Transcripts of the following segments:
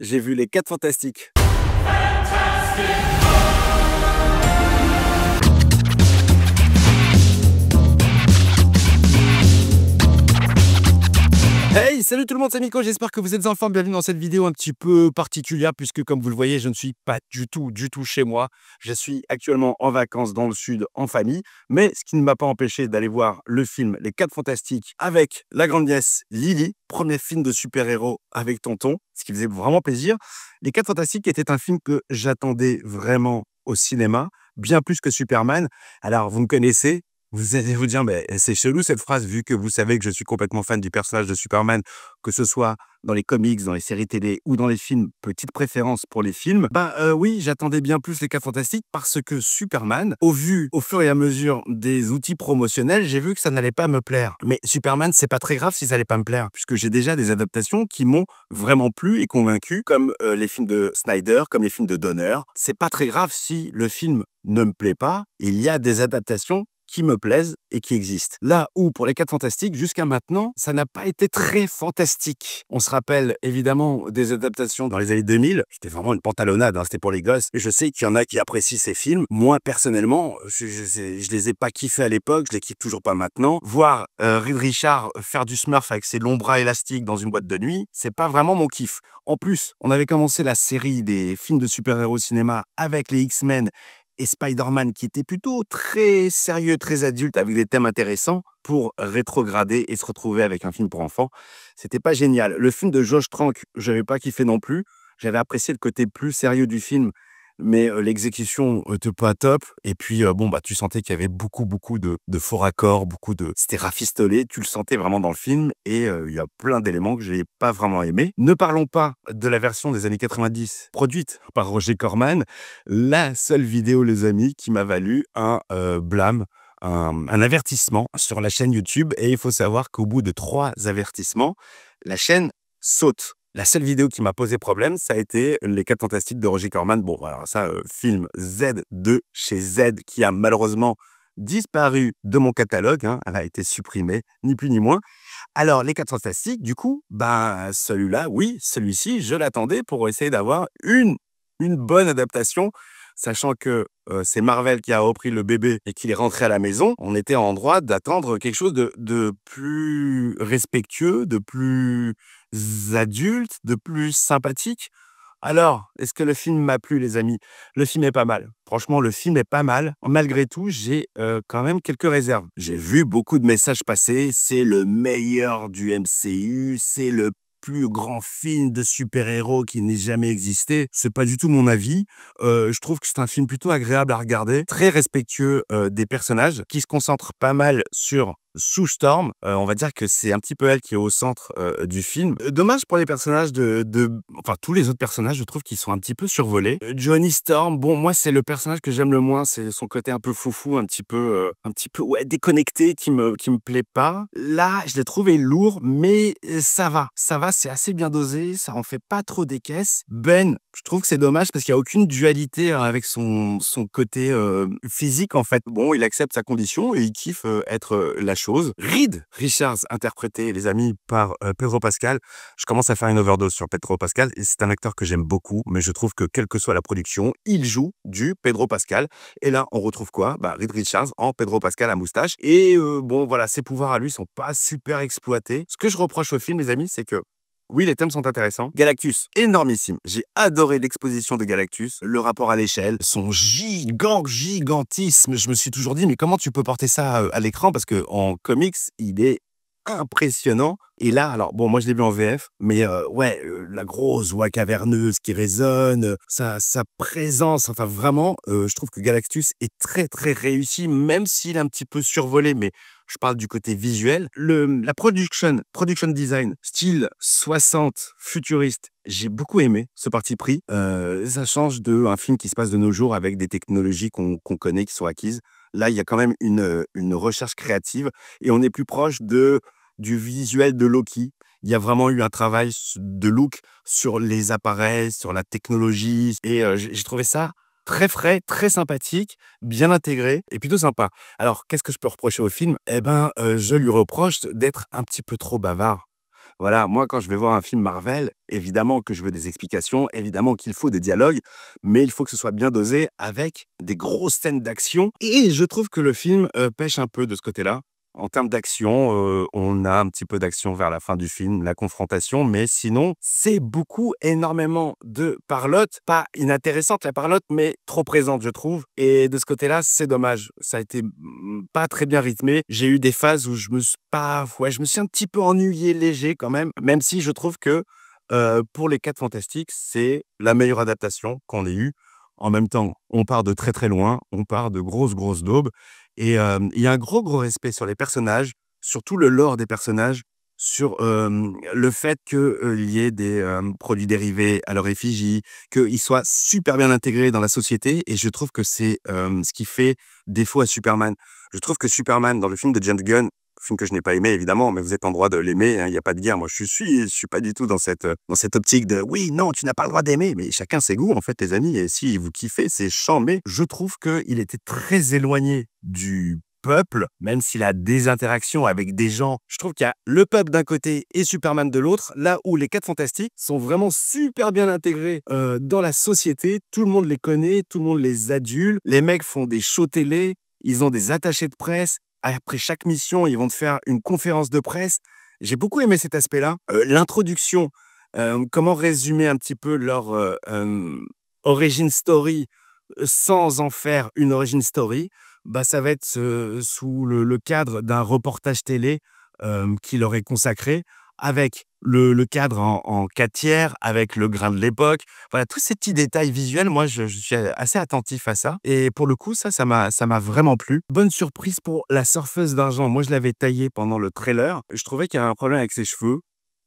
j'ai vu Les 4 Fantastiques. Hey, salut tout le monde, c'est Nico, j'espère que vous êtes en forme. Bienvenue dans cette vidéo un petit peu particulière puisque comme vous le voyez, je ne suis pas du tout chez moi. Je suis actuellement en vacances dans le sud en famille, mais ce qui ne m'a pas empêché d'aller voir le film Les 4 Fantastiques avec la grande nièce Lily, premier film de super-héros avec tonton, ce qui faisait vraiment plaisir. Les 4 Fantastiques était un film que j'attendais vraiment au cinéma, bien plus que Superman. Alors vous me connaissez. Vous allez vous dire, mais c'est chelou cette phrase, vu que vous savez que je suis complètement fan du personnage de Superman, que ce soit dans les comics, dans les séries télé ou dans les films, petite préférence pour les films. Oui, j'attendais bien plus les 4 Fantastiques parce que Superman, au fur et à mesure des outils promotionnels, j'ai vu que ça n'allait pas me plaire. Mais Superman, c'est pas très grave si ça n'allait pas me plaire, puisque j'ai déjà des adaptations qui m'ont vraiment plu et convaincu, comme les films de Snyder, comme les films de Donner. C'est pas très grave si le film ne me plaît pas. Il y a des adaptations qui me plaisent et qui existent. Là où, pour les 4 Fantastiques, jusqu'à maintenant, ça n'a pas été très fantastique. On se rappelle évidemment des adaptations dans les années 2000. C'était vraiment une pantalonnade, hein, c'était pour les gosses. Et je sais qu'il y en a qui apprécient ces films. Moi, personnellement, je les ai pas kiffés à l'époque, je les kiffe toujours pas maintenant. Voir Reed Richards faire du Smurf avec ses longs bras élastiques dans une boîte de nuit, c'est pas vraiment mon kiff. En plus, on avait commencé la série des films de super-héros au cinéma avec les X-Men et Spider-Man, qui était plutôt très sérieux, très adulte, avec des thèmes intéressants, pour rétrograder et se retrouver avec un film pour enfants. C'était pas génial. Le film de Josh Trank, j'avais pas kiffé non plus. J'avais apprécié le côté plus sérieux du film, mais l'exécution était pas top. Et puis, tu sentais qu'il y avait beaucoup de faux raccords, c'était rafistolé, tu le sentais vraiment dans le film. Et il y a plein d'éléments que j'ai pas vraiment aimés. Ne parlons pas de la version des années 90, produite par Roger Corman. La seule vidéo, les amis, qui m'a valu un blâme, un avertissement sur la chaîne YouTube. Et il faut savoir qu'au bout de 3 avertissements, la chaîne saute. La seule vidéo qui m'a posé problème, ça a été Les 4 Fantastiques de Roger Corman. Bon, alors ça, film Z de chez Z, qui a malheureusement disparu de mon catalogue, hein. Elle a été supprimée, ni plus ni moins. Alors, Les 4 Fantastiques, du coup, celui-là, oui, celui-ci, je l'attendais pour essayer d'avoir une bonne adaptation, sachant que c'est Marvel qui a repris le bébé et qu'il est rentré à la maison. On était en droit d'attendre quelque chose de plus respectueux, de plus adulte, de plus sympathique. Alors, est-ce que le film m'a plu, les amis? Le film est pas mal. Franchement, le film est pas mal. Malgré tout, j'ai quand même quelques réserves. J'ai vu beaucoup de messages passer. C'est le meilleur du MCU. C'est le plus grand film de super-héros qui n'ait jamais existé. C'est pas du tout mon avis. Je trouve que c'est un film plutôt agréable à regarder, très respectueux des personnages, qui se concentre pas mal sur Sue Storm. On va dire que c'est un petit peu elle qui est au centre du film. Dommage pour les personnages enfin, tous les autres personnages, je trouve qu'ils sont un petit peu survolés. Johnny Storm, bon, moi, c'est le personnage que j'aime le moins. C'est son côté un peu foufou, un petit peu, ouais, déconnecté, qui me plaît pas. Là, je l'ai trouvé lourd, mais ça va. Ça va, c'est assez bien dosé. Ça en fait pas trop des caisses. Ben, je trouve que c'est dommage parce qu'il y a aucune dualité avec son côté physique, en fait. Bon, il accepte sa condition et il kiffe être la chose. Reed Richards, interprété, les amis, par Pedro Pascal. Je commence à faire une overdose sur Pedro Pascal et c'est un acteur que j'aime beaucoup, mais je trouve que quelle que soit la production, il joue du Pedro Pascal. Et là, on retrouve quoi? Reed Richards en Pedro Pascal à moustache. Et voilà, ses pouvoirs à lui sont pas super exploités. Ce que je reproche au film, les amis, c'est que oui, les thèmes sont intéressants. Galactus, énormissime. J'ai adoré l'exposition de Galactus, le rapport à l'échelle, son gigantisme. Je me suis toujours dit, mais comment tu peux porter ça à l'écran? Parce que en comics, il est impressionnant. Et là, alors bon, moi je l'ai vu en VF, mais la grosse voix caverneuse qui résonne, sa présence, enfin vraiment, je trouve que Galactus est très réussi, même s'il est un petit peu survolé, mais je parle du côté visuel. La production design, style 60, futuriste, j'ai beaucoup aimé ce parti pris. Ça change d'un film qui se passe de nos jours avec des technologies qu'on connaît, qui sont acquises. Là, il y a quand même une recherche créative et on est plus proche du visuel de Loki. Il y a vraiment eu un travail de look sur les appareils, sur la technologie. Et j'ai trouvé ça très frais, très sympathique, bien intégré et plutôt sympa. Alors, qu'est-ce que je peux reprocher au film? Je lui reproche d'être un petit peu trop bavard. Voilà, moi, quand je vais voir un film Marvel, évidemment que je veux des explications, évidemment qu'il faut des dialogues, mais il faut que ce soit bien dosé avec des grosses scènes d'action. Et je trouve que le film pêche un peu de ce côté-là. En termes d'action, on a un petit peu d'action vers la fin du film, la confrontation, mais sinon, c'est beaucoup, énormément de parlotte. Pas inintéressante la parlotte, mais trop présente, je trouve. Et de ce côté-là, c'est dommage. Ça a été pas très bien rythmé. J'ai eu des phases où je me suis un petit peu ennuyé léger quand même si je trouve que pour les 4 Fantastiques, c'est la meilleure adaptation qu'on ait eue. En même temps, on part de très, très loin, on part de grosses, grosses daubes et il y a un gros, gros respect sur les personnages, sur tout le lore des personnages, sur, le fait que, il y ait des, produits dérivés à leur effigie, qu'ils soient super bien intégrés dans la société et je trouve que c'est, ce qui fait défaut à Superman. Je trouve que Superman, dans le film de James Gunn, film que je n'ai pas aimé évidemment, mais vous êtes en droit de l'aimer, hein, il y a pas de guerre. Moi, je suis pas du tout dans cette optique de: «Oui, non, tu n'as pas le droit d'aimer», mais chacun ses goûts en fait les amis et si vous kiffez, c'est champ. Mais je trouve qu'il était très éloigné du peuple, même s'il a des interactions avec des gens. Je trouve qu'il y a le peuple d'un côté et Superman de l'autre, là où les 4 Fantastiques sont vraiment super bien intégrés, dans la société. Tout le monde les connaît, tout le monde les adule. Les mecs font des shows télé, ils ont des attachés de presse. Après chaque mission, ils vont te faire une conférence de presse. J'ai beaucoup aimé cet aspect-là. L'introduction, comment résumer un petit peu leur, origin story, sans en faire une origin story, bah, ça va être, sous le cadre d'un reportage télé, qui leur est consacré, avec le cadre en 4 tiers, avec le grain de l'époque. Voilà, tous ces petits détails visuels, moi, je suis assez attentif à ça et pour le coup, ça m'a vraiment plu. Bonne surprise pour la surfeuse d'argent. Moi, je l'avais taillée pendant le trailer. Je trouvais qu'il y avait un problème avec ses cheveux.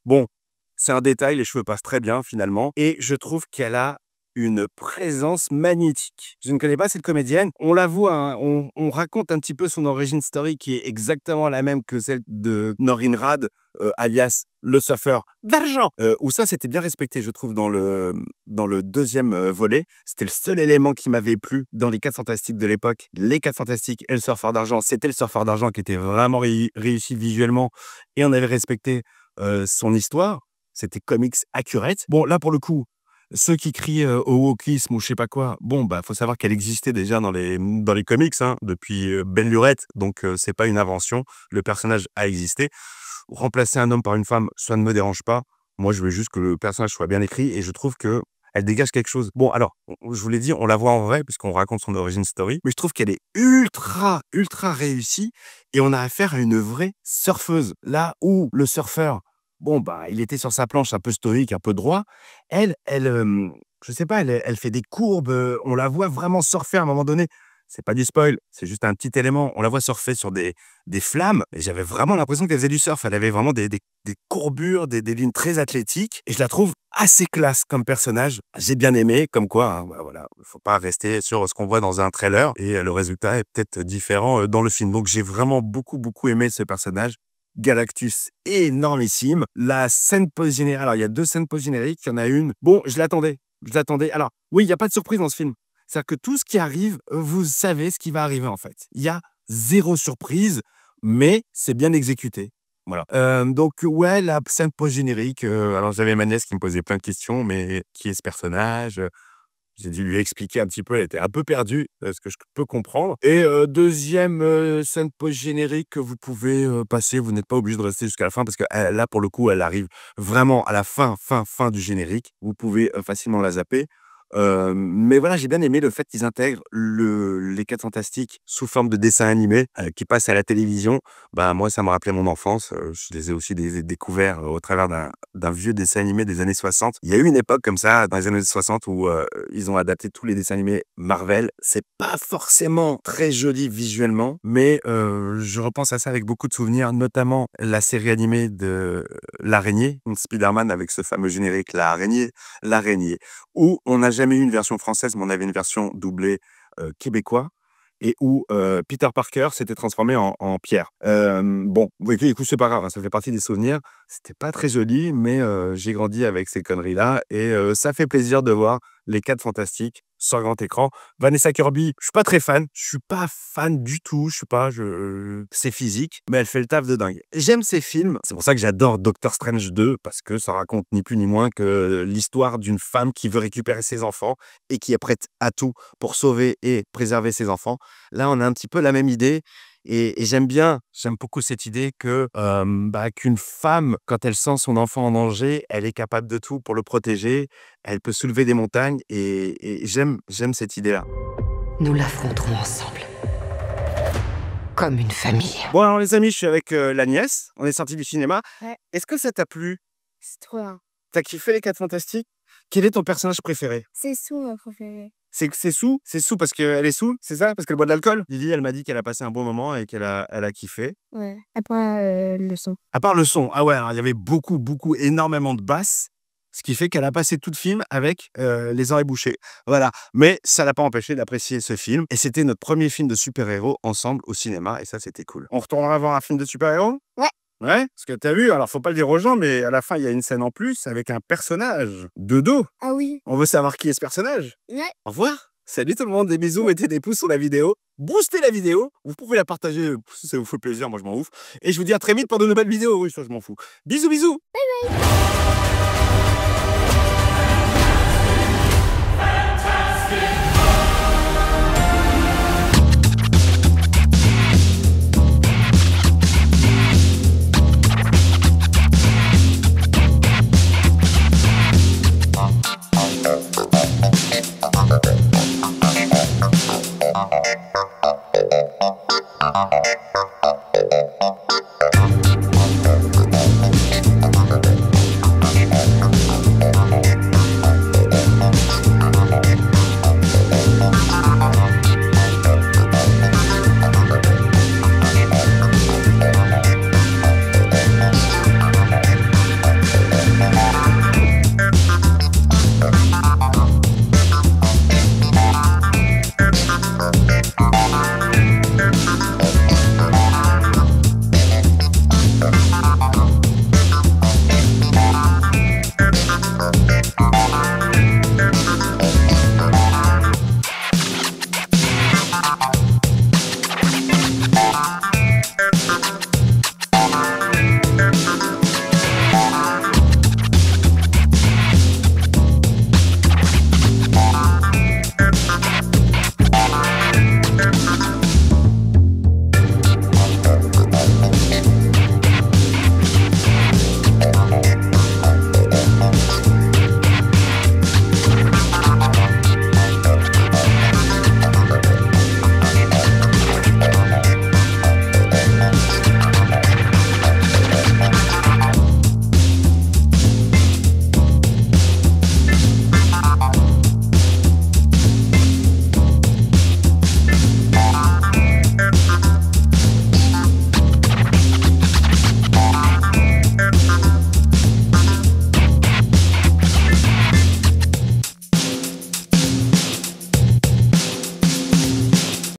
Bon, c'est un détail, les cheveux passent très bien finalement et je trouve qu'elle a une présence magnétique. Je ne connais pas cette comédienne. On la voit, hein, on raconte un petit peu son origin story qui est exactement la même que celle de Norrin Rad, alias le surfeur d'argent, où ça c'était bien respecté je trouve dans le 2e, volet. C'était le seul élément qui m'avait plu dans les 4 Fantastiques de l'époque. Les 4 Fantastiques et le surfeur d'argent, c'était le surfeur d'argent qui était vraiment réussi visuellement et on avait respecté, son histoire. C'était comics accurate. Bon là pour le coup, ceux qui crient, au wokisme ou je sais pas quoi, bon, bah, faut savoir qu'elle existait déjà dans les comics, hein, depuis, belle lurette, donc c'est pas une invention. Le personnage a existé. Remplacer un homme par une femme, ça ne me dérange pas. Moi, je veux juste que le personnage soit bien écrit et je trouve que elle dégage quelque chose. Bon alors, je vous l'ai dit, on la voit en vrai puisqu'on raconte son origin story, mais je trouve qu'elle est ultra, ultra réussie et on a affaire à une vraie surfeuse. Là où le surfeur, bon, bah, il était sur sa planche un peu stoïque, un peu droit. Elle, je sais pas, elle fait des courbes, on la voit vraiment surfer à un moment donné. C'est pas du spoil, c'est juste un petit élément. On la voit surfer sur des flammes et j'avais vraiment l'impression qu'elle faisait du surf. Elle avait vraiment des courbures, des lignes très athlétiques et je la trouve assez classe comme personnage. J'ai bien aimé, comme quoi, hein, bah, voilà, faut pas rester sur ce qu'on voit dans un trailer et le résultat est peut-être différent, dans le film. Donc j'ai vraiment beaucoup, beaucoup aimé ce personnage. Galactus énormissime. La scène post-générique, alors il y a 2 scènes post-génériques, il y en a une, bon, je l'attendais. Alors oui, il y a pas de surprise dans ce film. C'est-à-dire que tout ce qui arrive, vous savez ce qui va arriver en fait. Il y a 0 surprise, mais c'est bien exécuté. Voilà. Donc ouais, la scène post-générique, alors j'avais ma nièce qui me posait plein de questions, mais qui est ce personnage? J'ai dû lui expliquer un petit peu, elle était un peu perdue, ce que je peux comprendre et 2e, scène post-générique que vous pouvez, passer, vous n'êtes pas obligé de rester jusqu'à la fin parce que, là, pour le coup, elle arrive vraiment à la fin, fin, fin du générique. Vous pouvez, facilement la zapper. Mais voilà, j'ai bien aimé le fait qu'ils intègrent les 4 Fantastiques sous forme de dessin animé, qui passe à la télévision. Bah, moi, ça me rappelait mon enfance, je les ai aussi découverts, au travers d'un vieux dessin animé des années 60. Il y a eu une époque comme ça, dans les années 60 où, ils ont adapté tous les dessins animés Marvel. C'est pas forcément très joli visuellement, mais je repense à ça avec beaucoup de souvenirs, notamment la série animée de l'araignée, Spider-Man avec ce fameux générique, l'araignée où on n'a jamais eu une version française, mais on avait une version doublée, québécois et où, Peter Parker s'était transformé en pierre. Bon, oui, écoute, c'est pas grave, hein, ça fait partie des souvenirs. C'était pas très joli, mais j'ai grandi avec ces conneries-là et ça fait plaisir de voir Les 4 Fantastiques sur grand écran. Vanessa Kirby, je suis pas très fan. Je suis pas fan du tout. Je suis pas, c'est physique, mais elle fait le taf de dingue. J'aime ces films. C'est pour ça que j'adore Doctor Strange 2 parce que ça raconte ni plus ni moins que l'histoire d'une femme qui veut récupérer ses enfants et qui est prête à tout pour sauver et préserver ses enfants. Là, on a un petit peu la même idée. Et j'aime beaucoup cette idée que qu'une femme, quand elle sent son enfant en danger, elle est capable de tout pour le protéger. Elle peut soulever des montagnes et j'aime cette idée-là. Nous l'affronterons ensemble. Comme une famille. Bon, alors les amis, je suis avec la nièce. On est sortis du cinéma. Ouais. Est-ce que ça t'a plu? C'est trop bien. T'as kiffé les 4 Fantastiques? Quel est ton personnage préféré? C'est Sue, ma préférée. C'est Sue? C'est Sue parce qu'elle est saoule, c'est ça? Parce qu'elle boit de l'alcool? Lily, elle m'a dit qu'elle a passé un bon moment et qu'elle a kiffé. Ouais. Après, le son. À part le son, ah ouais, alors, il y avait énormément de basses, ce qui fait qu'elle a passé tout le film avec les oreilles bouchées. Voilà, mais ça l'a pas empêché d'apprécier ce film. Et c'était notre premier film de super-héros ensemble au cinéma, et ça, c'était cool. On retournera voir un film de super-héros? Ouais. Ouais, parce que t'as vu, alors faut pas le dire aux gens, mais à la fin, il y a une scène en plus avec un personnage de dos. Ah oui. On veut savoir qui est ce personnage. Ouais. Au revoir. Salut tout le monde, des bisous, mettez des pouces sur la vidéo, boostez la vidéo, vous pouvez la partager si ça vous fait plaisir, moi je m'en ouf. Et je vous dis à très vite pour de nouvelles vidéos, oui, ça je m'en fous. Bisous, bisous. Bye bye. Thank you.